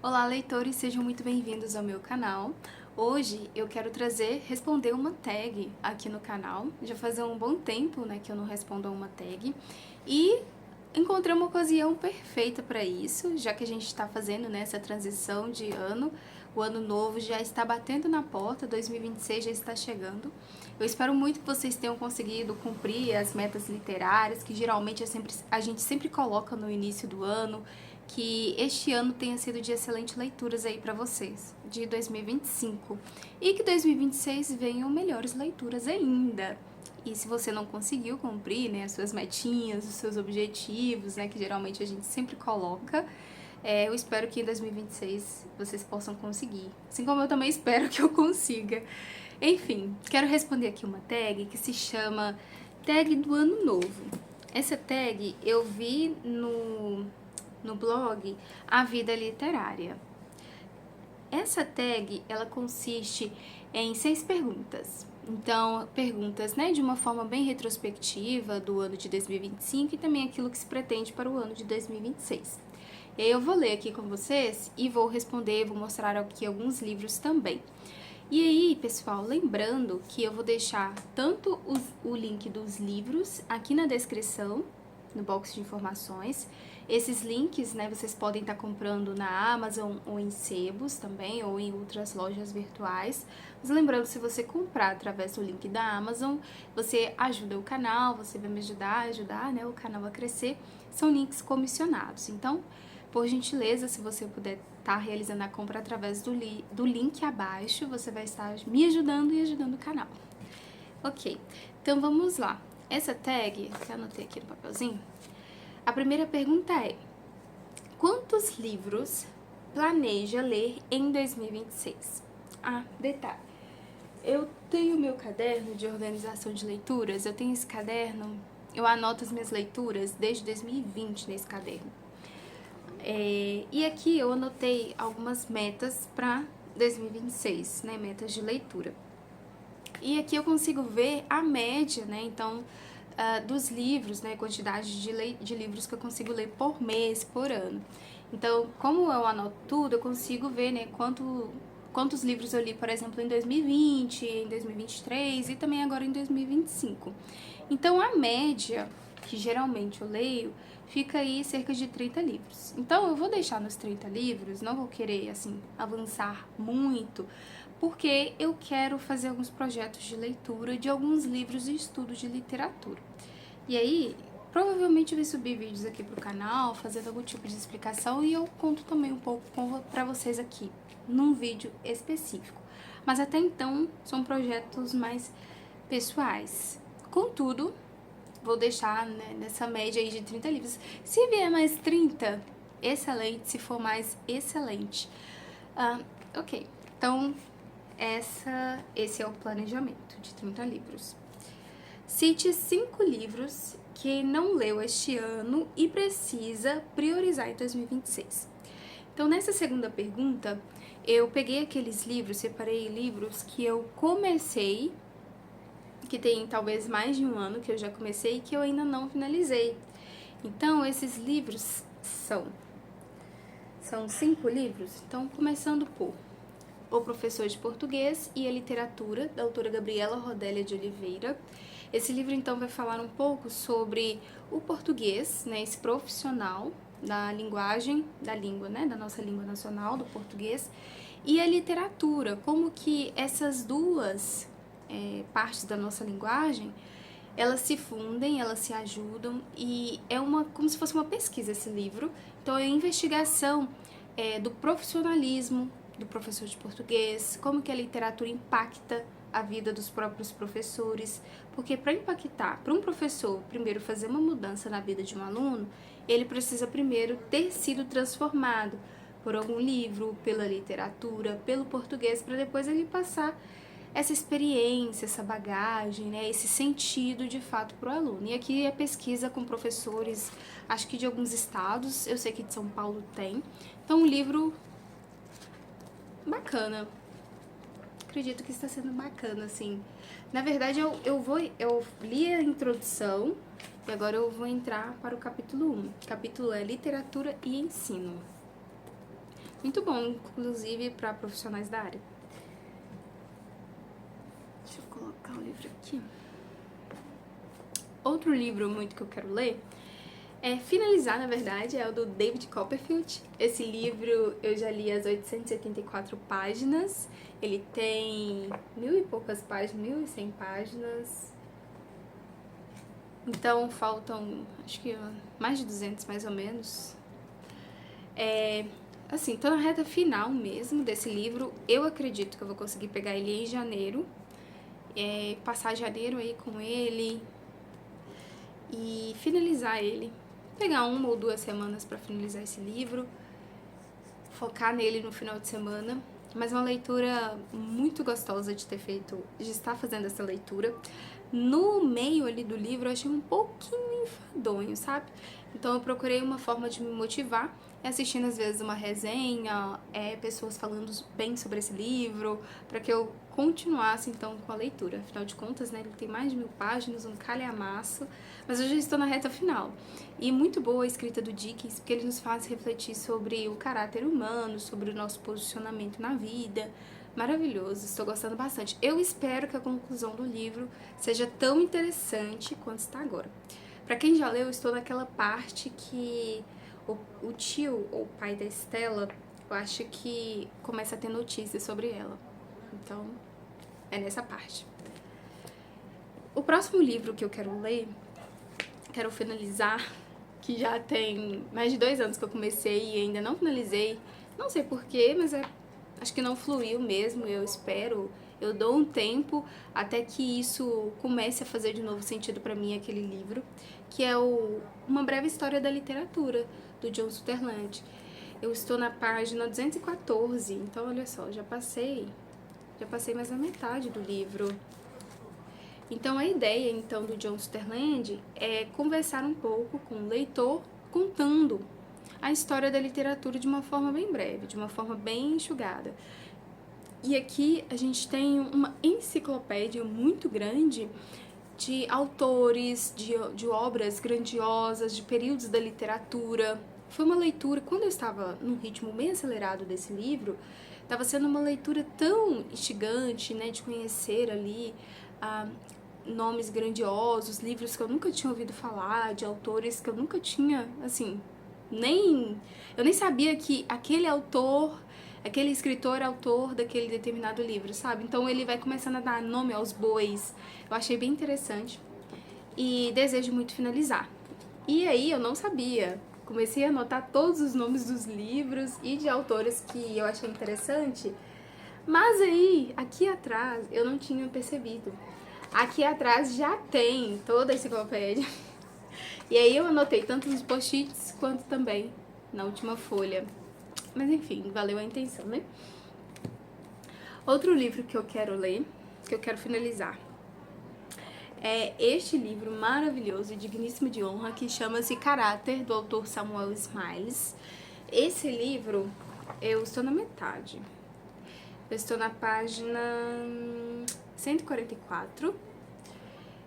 Olá, leitores, sejam muito bem-vindos ao meu canal. Hoje eu quero responder uma tag aqui no canal. Já faz um bom tempo, né, que eu não respondo a uma tag. E encontrei uma ocasião perfeita para isso, já que a gente está fazendo, né, essa transição de ano. O ano novo já está batendo na porta, 2026 já está chegando. Eu espero muito que vocês tenham conseguido cumprir as metas literárias, que geralmente a gente sempre coloca no início do ano, que este ano tenha sido de excelentes leituras aí para vocês, de 2025. E que 2026 venham melhores leituras ainda. E se você não conseguiu cumprir, né, as suas metinhas, os seus objetivos, né, que geralmente a gente sempre coloca, eu espero que em 2026 vocês possam conseguir. Assim como eu também espero que eu consiga. Enfim, quero responder aqui uma tag que se chama Tag do Ano Novo. Essa tag eu vi no blog A Vida Literária. Essa tag, ela consiste em 6 perguntas. Então, perguntas, né, de uma forma bem retrospectiva do ano de 2025 e também aquilo que se pretende para o ano de 2026. E aí eu vou ler aqui com vocês e vou responder, vou mostrar aqui alguns livros também. E aí, pessoal, lembrando que eu vou deixar tanto o link dos livros aqui na descrição, no box de informações. Esses links, né, vocês podem estar comprando na Amazon ou em sebos também, ou em outras lojas virtuais. Mas lembrando, se você comprar através do link da Amazon, você ajuda o canal, você vai me ajudar, né, o canal a crescer. São links comissionados. Então, por gentileza, se você puder estar realizando a compra através do link abaixo, você vai estar me ajudando e ajudando o canal. Ok, então vamos lá. Essa tag, que eu anotei aqui no papelzinho, a primeira pergunta é: quantos livros planeja ler em 2026? Ah, detalhe, eu tenho meu caderno de organização de leituras, eu tenho esse caderno, eu anoto as minhas leituras desde 2020 nesse caderno. E aqui eu anotei algumas metas para 2026, né, metas de leitura. E aqui eu consigo ver a média, né, então, dos livros, né, quantidade de livros que eu consigo ler por mês, por ano. Então, como eu anoto tudo, eu consigo ver, né, quantos livros eu li, por exemplo, em 2020, em 2023 e também agora em 2025. Então, a média que geralmente eu leio fica aí cerca de 30 livros. Então, eu vou deixar nos 30 livros, não vou querer, assim, avançar muito, porque eu quero fazer alguns projetos de leitura de alguns livros de estudo de literatura. E aí, provavelmente eu vou subir vídeos aqui pro canal, fazendo algum tipo de explicação, e eu conto também um pouco pra vocês aqui, num vídeo específico. Mas até então, são projetos mais pessoais. Contudo, vou deixar, né, nessa média aí de 30 livros. Se vier mais 30, excelente. Se for mais, excelente. Ok, então esse é o planejamento de 30 livros. Cite 5 livros que não leu este ano e precisa priorizar em 2026. Então, nessa segunda pergunta, eu peguei aqueles livros, separei livros que eu comecei, que tem talvez mais de um ano que eu já comecei e que eu ainda não finalizei. Então, esses livros são 5 livros. Então, começando por O Professor de Português e a Literatura, da autora Gabriela Rodélia de Oliveira. Esse livro, então, vai falar um pouco sobre o português, né, esse profissional da linguagem, da língua, né, da nossa língua nacional, do português, e a literatura, como que essas duas partes da nossa linguagem, elas se fundem, elas se ajudam, e é como se fosse uma pesquisa esse livro. Então, é a investigação do profissionalismo do professor de português, como que a literatura impacta a vida dos próprios professores, porque para impactar, para um professor primeiro fazer uma mudança na vida de um aluno, ele precisa primeiro ter sido transformado por algum livro, pela literatura, pelo português, para depois ele passar essa experiência, essa bagagem, né, esse sentido de fato para o aluno. E aqui é pesquisa com professores, acho que de alguns estados, eu sei que de São Paulo tem. Então, um livro bacana. Acredito que está sendo bacana, assim. Na verdade, eu li a introdução e agora eu vou entrar para o capítulo 1. O capítulo é Literatura e Ensino. muito bom, inclusive para profissionais da área. Deixa eu colocar o livro aqui. Outro livro muito que eu quero ler, finalizar, na verdade, é o do David Copperfield. Esse livro eu já li as 874 páginas. Ele tem 1000 e poucas páginas, 1100 páginas. Então faltam, acho que mais de 200 mais ou menos. Assim, tô na reta final mesmo desse livro. Eu acredito que eu vou conseguir pegar ele em janeiro. Passar janeiro aí com ele e finalizar ele. Pegar 1 ou 2 semanas para finalizar esse livro. Focar nele no final de semana. Mas uma leitura muito gostosa de ter feito, de estar fazendo essa leitura. No meio ali do livro eu achei um pouquinho enfadonho, sabe? Então eu procurei uma forma de me motivar, assistindo às vezes uma resenha, pessoas falando bem sobre esse livro, para que eu continuasse então com a leitura. Afinal de contas, né, ele tem mais de 1000 páginas, um calhamaço, mas eu já estou na reta final. E muito boa a escrita do Dickens, porque ele nos faz refletir sobre o caráter humano, sobre o nosso posicionamento na vida. Maravilhoso, estou gostando bastante. Eu espero que a conclusão do livro seja tão interessante quanto está agora. Para quem já leu, eu estou naquela parte que o tio ou o pai da Stella, eu acho que começa a ter notícias sobre ela. Então, é nessa parte. O próximo livro que eu quero ler, quero finalizar, que já tem mais de 2 anos que eu comecei e ainda não finalizei. Não sei porquê, mas acho que não fluiu mesmo, eu espero. Eu dou um tempo até que isso comece a fazer de novo sentido para mim, aquele livro, que é Uma Breve História da Literatura, do John Sutherland. Eu estou na página 214, então olha só, já passei mais da metade do livro. Então a ideia então do John Sutherland é conversar um pouco com o leitor, contando a história da literatura de uma forma bem breve, de uma forma bem enxugada. E aqui a gente tem uma enciclopédia muito grande de autores, de obras grandiosas, de períodos da literatura. Foi uma leitura, quando eu estava num ritmo bem acelerado desse livro, estava sendo uma leitura tão instigante, né, de conhecer ali nomes grandiosos, livros que eu nunca tinha ouvido falar, de autores que eu nunca tinha, assim, eu nem sabia que aquele escritor é autor daquele determinado livro, sabe? Então ele vai começando a dar nome aos bois. Eu achei bem interessante e desejo muito finalizar. E aí eu não sabia. Comecei a anotar todos os nomes dos livros e de autores que eu achei interessante. Mas aí, aqui atrás, eu não tinha percebido. Aqui atrás já tem toda a enciclopédia. E aí eu anotei tanto nos post-its quanto também na última folha. Mas enfim, valeu a intenção, né? Outro livro que eu quero ler, que eu quero finalizar, é este livro maravilhoso e digníssimo de honra, que chama-se Caráter, do autor Samuel Smiles. Esse livro, eu estou na metade. Eu estou na página 144.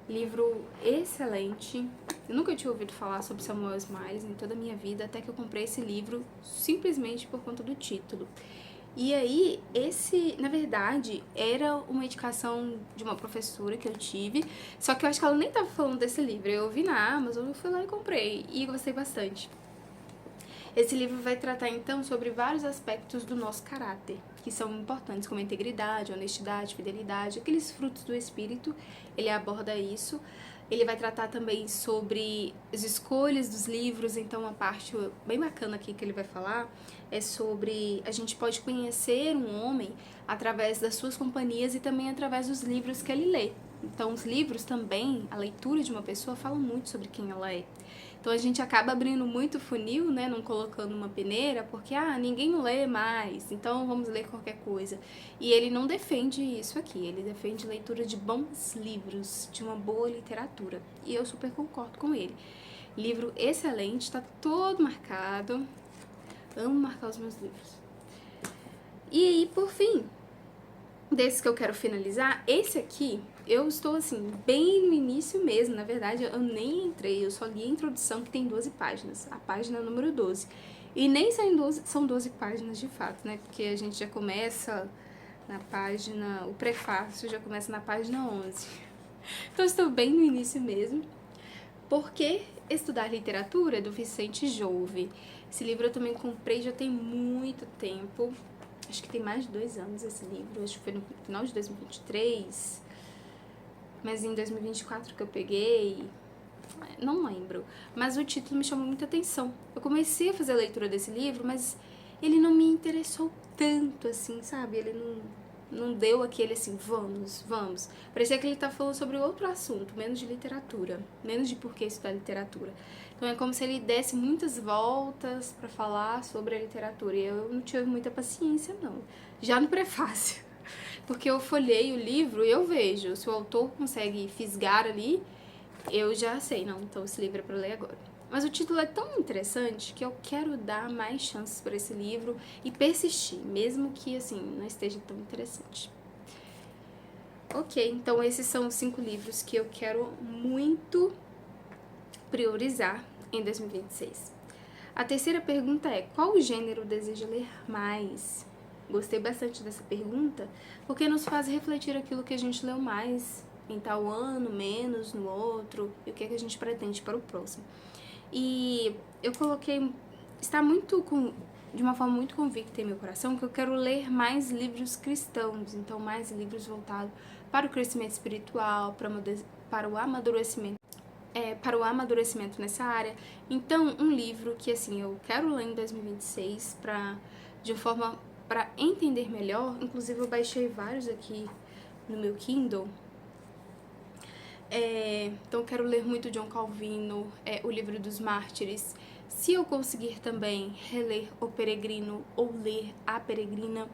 Livro excelente. Eu nunca tinha ouvido falar sobre Samuel Smiles em toda a minha vida, até que eu comprei esse livro simplesmente por conta do título. E aí, na verdade, era uma indicação de uma professora que eu tive, só que eu acho que ela nem estava falando desse livro. Eu vi na Amazon, eu fui lá e comprei, e gostei bastante. Esse livro vai tratar, então, sobre vários aspectos do nosso caráter, que são importantes, como a integridade, honestidade, fidelidade, aqueles frutos do espírito. Ele aborda isso. Ele vai tratar também sobre as escolhas dos livros, então uma parte bem bacana aqui que ele vai falar é sobre a gente pode conhecer um homem através das suas companhias e também através dos livros que ele lê. Então os livros também, a leitura de uma pessoa fala muito sobre quem ela é. Então a gente acaba abrindo muito funil, né, não colocando uma peneira, porque ninguém lê mais, então vamos ler qualquer coisa. E ele não defende isso aqui, ele defende leitura de bons livros, de uma boa literatura. E eu super concordo com ele. Livro excelente, está todo marcado. Amo marcar os meus livros. E aí, por fim, desses que eu quero finalizar, esse aqui eu estou assim, bem no início mesmo, na verdade eu nem entrei, eu só li a introdução que tem 12 páginas, a página número 12. E nem são 12 páginas de fato, né? Porque a gente já começa na página, o prefácio já começa na página 11. Então eu estou bem no início mesmo. Por que Estudar Literatura, do Vicente Jouve. Esse livro eu também comprei já tem muito tempo. Acho que tem mais de 2 anos esse livro. Acho que foi no final de 2023. Mas em 2024 que eu peguei. Não lembro. Mas o título me chamou muita atenção. Eu comecei a fazer a leitura desse livro, mas ele não me interessou tanto assim, sabe? Ele não deu aquele assim, vamos. Parecia que ele tá falando sobre outro assunto, menos de literatura, menos de por que estudar literatura. Então é como se ele desse muitas voltas pra falar sobre a literatura, e eu não tive muita paciência, não. Já no prefácio, porque eu folhei o livro e eu vejo, se o autor consegue fisgar ali, eu já sei, não, então esse livro é pra ler agora. Mas o título é tão interessante que eu quero dar mais chances para esse livro e persistir, mesmo que, assim, não esteja tão interessante. Ok, então esses são os 5 livros que eu quero muito priorizar em 2026. A terceira pergunta é: qual gênero deseja ler mais? Gostei bastante dessa pergunta, porque nos faz refletir aquilo que a gente leu mais em tal ano, menos no outro, e o que a gente pretende para o próximo. E eu coloquei, está de uma forma muito convicta em meu coração, que eu quero ler mais livros cristãos, então mais livros voltados para o crescimento espiritual, para o amadurecimento, para o amadurecimento nessa área. Então, um livro que assim eu quero ler em 2026 de forma para entender melhor. Inclusive eu baixei vários aqui no meu Kindle. Então eu quero ler muito John Calvino, o Livro dos Mártires. Se eu conseguir também reler O Peregrino ou ler A Peregrina.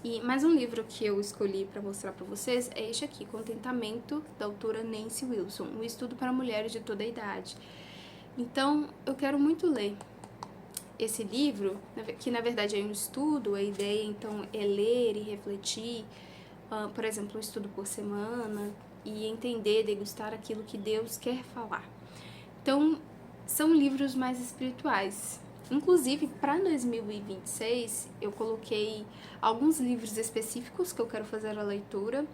E mais um livro que eu escolhi para mostrar para vocês é este aqui, Contentamento, da autora Nancy Wilson, um estudo para mulheres de toda a idade. Então eu quero muito ler esse livro, que na verdade é um estudo, a ideia então é ler e refletir, por exemplo, um estudo por semana, e entender, degustar aquilo que Deus quer falar. Então, são livros mais espirituais. Inclusive, para 2026, eu coloquei alguns livros específicos que eu quero fazer a leitura,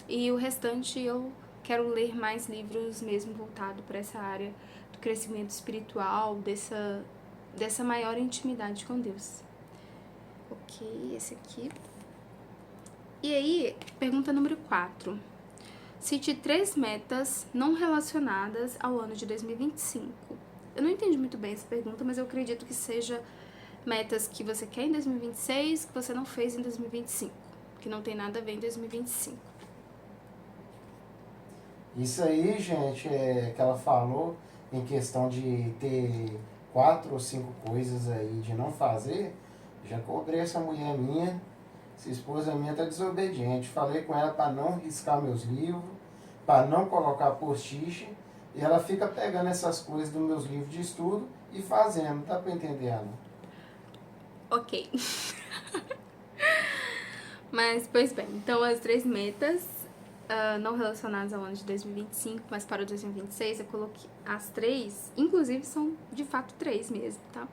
e o restante eu quero ler mais livros mesmo voltado para essa área do crescimento espiritual, dessa maior intimidade com Deus. Ok, esse aqui. E aí, pergunta número 4. Cite 3 metas não relacionadas ao ano de 2025. Eu não entendi muito bem essa pergunta, mas eu acredito que seja metas que você quer em 2026, que você não fez em 2025, que não tem nada a ver em 2025. Isso aí, gente, que ela falou em questão de ter 4 ou 5 coisas aí de não fazer. Já cobrei essa mulher minha, essa esposa minha tá desobediente. Falei com ela para não riscar meus livros, para não colocar post-it, e ela fica pegando essas coisas dos meus livros de estudo e fazendo. Dá para entender ela? Ok. Mas, pois bem, então as 3 metas não relacionadas ao ano de 2025, mas para o 2026, eu coloquei as 3, inclusive são de fato 3 mesmo, tá?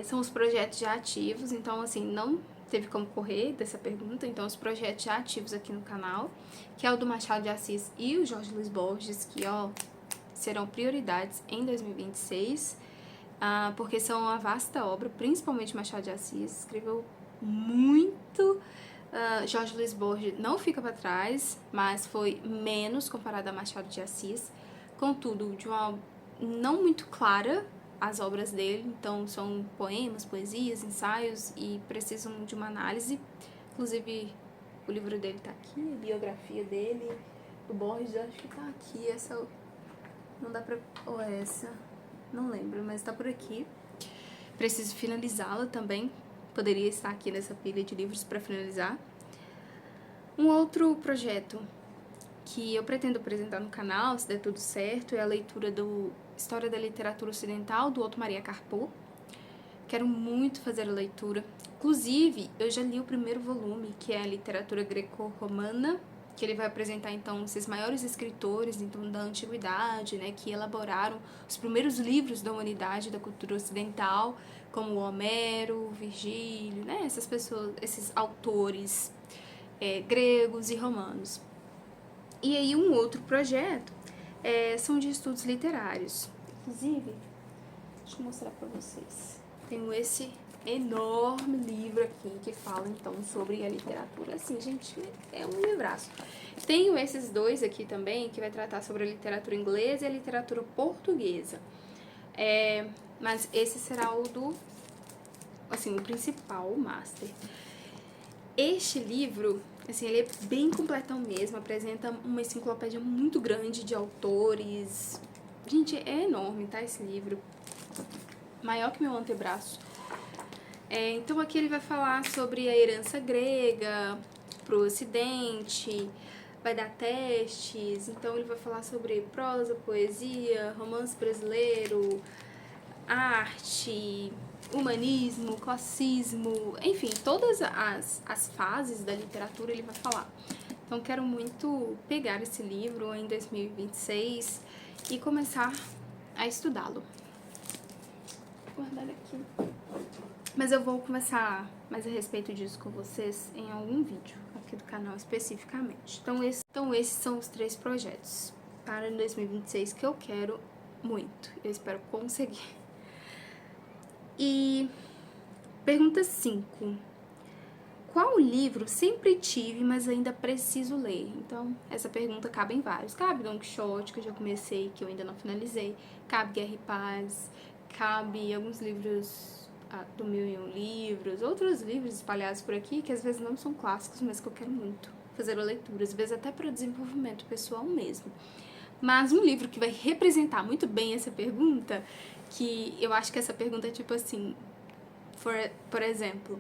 São os projetos já ativos, então assim, não teve como correr dessa pergunta, então os projetos já ativos aqui no canal, que é o do Machado de Assis e o Jorge Luiz Borges, que serão prioridades em 2026, porque são uma vasta obra, principalmente Machado de Assis, escreveu muito. Jorge Luiz Borges não fica para trás, mas foi menos comparado a Machado de Assis, contudo, de uma não muito clara as obras dele, então são poemas, poesias, ensaios e precisam de uma análise. Inclusive, o livro dele tá aqui, a biografia dele, do Borges, acho que tá aqui, essa não dá pra... ou essa, não lembro, mas tá por aqui. Preciso finalizá-la também, poderia estar aqui nessa pilha de livros para finalizar. Um outro projeto que eu pretendo apresentar no canal, se der tudo certo, é a leitura do História da Literatura Ocidental, do Otto Maria Carpo. Quero muito fazer a leitura. Inclusive, eu já li o primeiro volume, que é a Literatura Greco-Romana, que ele vai apresentar então esses maiores escritores então da antiguidade, né, que elaboraram os primeiros livros da humanidade, da cultura ocidental, como Homero, Virgílio, né, essas pessoas, esses autores gregos e romanos. E aí um outro projeto são de estudos literários. Inclusive, deixa eu mostrar para vocês. Tenho esse enorme livro aqui que fala então sobre a literatura. Assim, gente, é um livraço. Tenho esses dois aqui também que vai tratar sobre a literatura inglesa e a literatura portuguesa. Mas esse será o do, assim, o principal, o master. Este livro, assim, ele é bem completão mesmo, apresenta uma enciclopédia muito grande de autores. Gente, é enorme, tá, esse livro. Maior que meu antebraço. Então aqui ele vai falar sobre a herança grega pro ocidente, vai dar testes, então ele vai falar sobre prosa, poesia, romance brasileiro, arte, humanismo, classicismo, enfim, todas as fases da literatura ele vai falar. Então quero muito pegar esse livro em 2026 e começar a estudá-lo. Vou guardar aqui. Mas eu vou conversar mais a respeito disso com vocês em algum vídeo aqui do canal especificamente. Então esses são os 3 projetos para 2026 que eu quero muito. Eu espero conseguir. E pergunta 5. Qual livro sempre tive, mas ainda preciso ler? Então, essa pergunta cabe em vários. Cabe Don Quixote, que eu já comecei, que eu ainda não finalizei. Cabe Guerra e Paz. Cabe alguns livros do Mil e Um Livros. Outros livros espalhados por aqui, que às vezes não são clássicos, mas que eu quero muito fazer a leitura. Às vezes até para desenvolvimento pessoal mesmo. Mas um livro que vai representar muito bem essa pergunta, que eu acho que essa pergunta é tipo assim, por exemplo,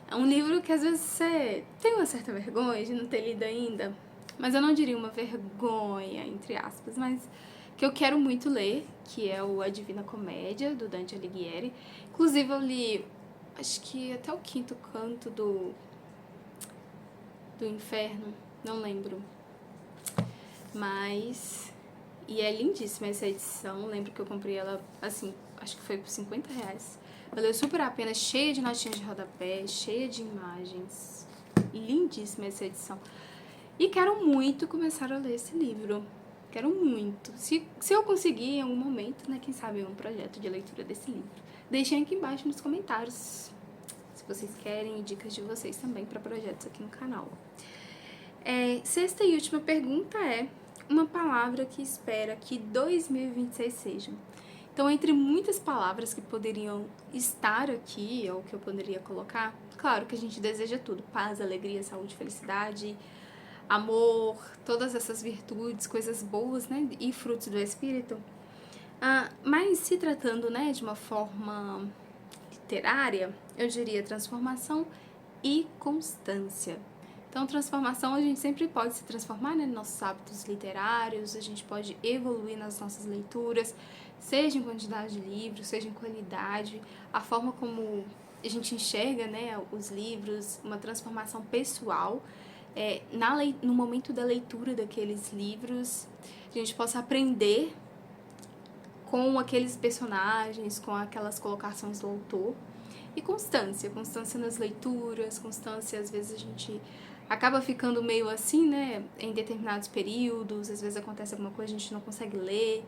é um livro que às vezes você tem uma certa vergonha de não ter lido ainda, mas eu não diria uma vergonha, entre aspas, mas que eu quero muito ler, que é o A Divina Comédia, do Dante Alighieri. Inclusive eu li, acho que até o 5º canto do Inferno, não lembro. Mas... E é lindíssima essa edição, lembro que eu comprei ela, assim, acho que foi por R$50. Valeu super a pena, cheia de notinhas de rodapé, cheia de imagens. Lindíssima essa edição. E quero muito começar a ler esse livro. Quero muito. Se eu conseguir em algum momento, né, quem sabe um projeto de leitura desse livro. Deixem aqui embaixo nos comentários se vocês querem, dicas de vocês também para projetos aqui no canal. 6ª e última pergunta é uma palavra que espera que 2026 seja. Então, entre muitas palavras que poderiam estar aqui, ou que eu poderia colocar, claro que a gente deseja tudo: paz, alegria, saúde, felicidade, amor, todas essas virtudes, coisas boas, né, e frutos do Espírito. Mas se tratando, né, de uma forma literária, eu diria transformação e constância. Então, transformação, a gente sempre pode se transformar, né, nos nossos hábitos literários, a gente pode evoluir nas nossas leituras, seja em quantidade de livros, seja em qualidade, a forma como a gente enxerga, né, os livros, uma transformação pessoal, no momento da leitura daqueles livros, a gente possa aprender com aqueles personagens, com aquelas colocações do autor. E constância nas leituras, constância, às vezes a gente acaba ficando meio assim, né, em determinados períodos, às vezes acontece alguma coisa, a gente não consegue ler,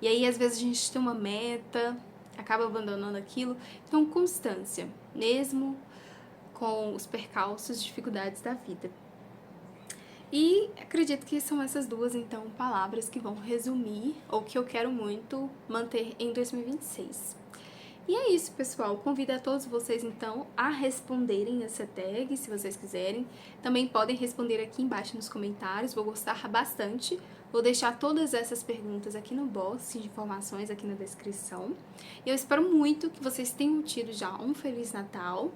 e aí às vezes a gente tem uma meta, acaba abandonando aquilo. Então, constância, mesmo com os percalços, dificuldades da vida. E acredito que são essas duas, então, palavras que vão resumir, ou que eu quero muito manter em 2026. E é isso, pessoal. Convido a todos vocês, então, a responderem essa tag, se vocês quiserem. Também podem responder aqui embaixo nos comentários, vou gostar bastante. Vou deixar todas essas perguntas aqui no box de informações, aqui na descrição. Eu espero muito que vocês tenham tido já um Feliz Natal.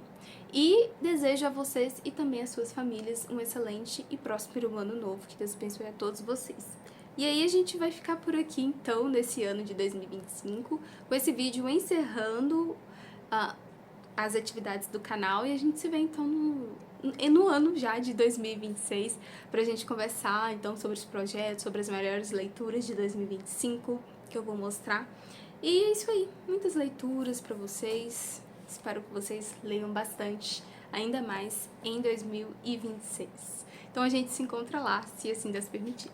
E desejo a vocês e também às suas famílias um excelente e próspero ano novo. Que Deus abençoe a todos vocês. E aí a gente vai ficar por aqui, então, nesse ano de 2025, com esse vídeo encerrando as atividades do canal. E a gente se vê, então, no ano já de 2026, pra gente conversar então sobre os projetos, sobre as melhores leituras de 2025 que eu vou mostrar. E é isso aí, muitas leituras pra vocês. Espero que vocês leiam bastante, ainda mais em 2026. Então a gente se encontra lá, se assim Deus permitir.